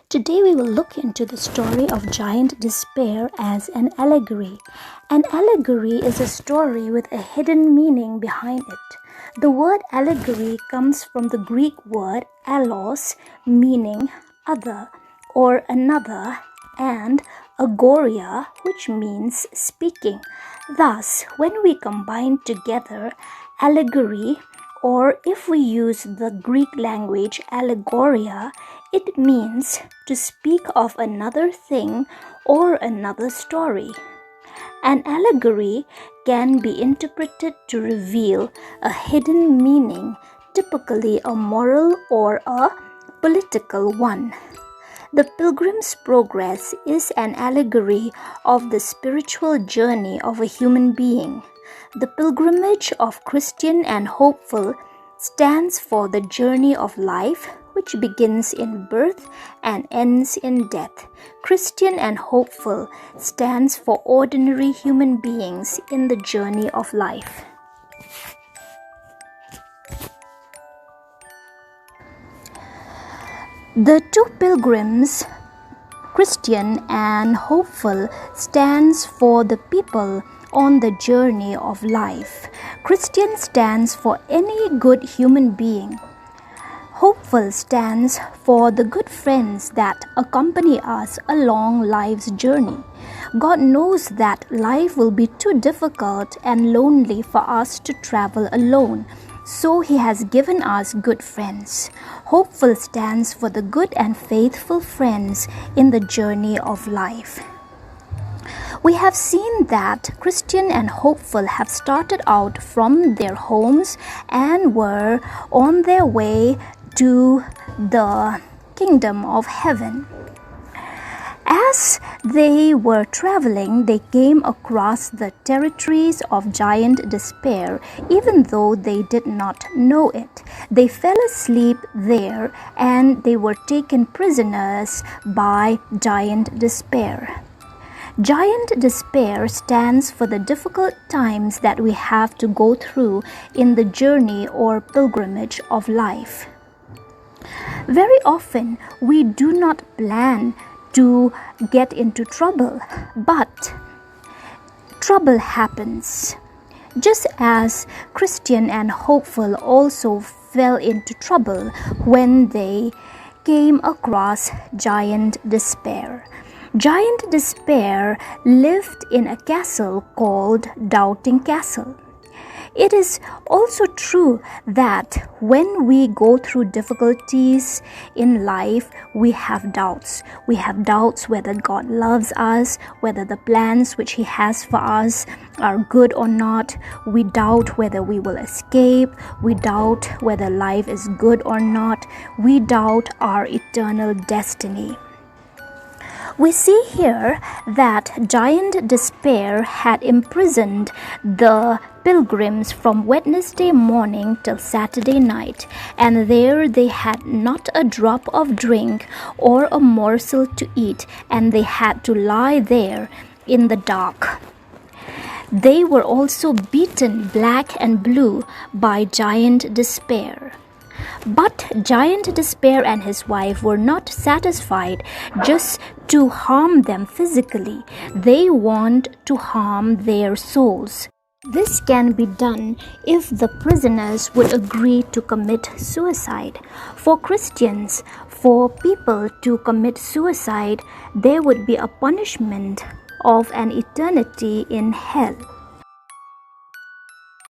Today we will look into the story of giant despair as an allegory. An allegory is a story with a hidden meaning behind it. The word allegory comes from the Greek word allos, meaning other or another, and agoria, which means speaking. Thus, when we combine together allegory, or if we use the Greek language allegoria, it means to speak of another thing or another story. An allegory can be interpreted to reveal a hidden meaning, typically a moral or a political one. The Pilgrim's Progress is an allegory of the spiritual journey of a human being. The pilgrimage of Christian and hopeful stands for the journey of life, which begins in birth and ends in death. Christian and hopeful stands for ordinary human beings in the journey of life. The two pilgrims, Christian and hopeful, stands for the people on the journey of life. Christian stands for any good human being. Hopeful stands for the good friends that accompany us along life's journey. God knows that life will be too difficult and lonely for us to travel alone. So He has given us good friends. Hopeful stands for the good and faithful friends in the journey of life. We have seen that Christian and hopeful have started out from their homes and were on their way to the kingdom of heaven. As they were traveling, they came across the territories of giant despair, even though they did not know it. They fell asleep there and they were taken prisoners by giant despair. Giant despair stands for the difficult times that we have to go through in the journey or pilgrimage of life. Very often, we do not plan to get into trouble, but trouble happens. Just as Christian and hopeful also fell into trouble when they came across giant despair. Giant despair lived in a castle called Doubting Castle. It is also true that when we go through difficulties in life, we have doubts. We have doubts whether God loves us, whether the plans which He has for us are good or not. We doubt whether we will escape. We doubt whether life is good or not. We doubt our eternal destiny. We see here that giant despair had imprisoned the pilgrims from Wednesday morning till Saturday night, and there they had not a drop of drink or a morsel to eat, and they had to lie there in the dark. They were also beaten black and blue by giant despair. But giant despair and his wife were not satisfied just to harm them physically. They want to harm their souls. This can be done if the prisoners would agree to commit suicide. For Christians, for people to commit suicide, there would be a punishment of an eternity in hell.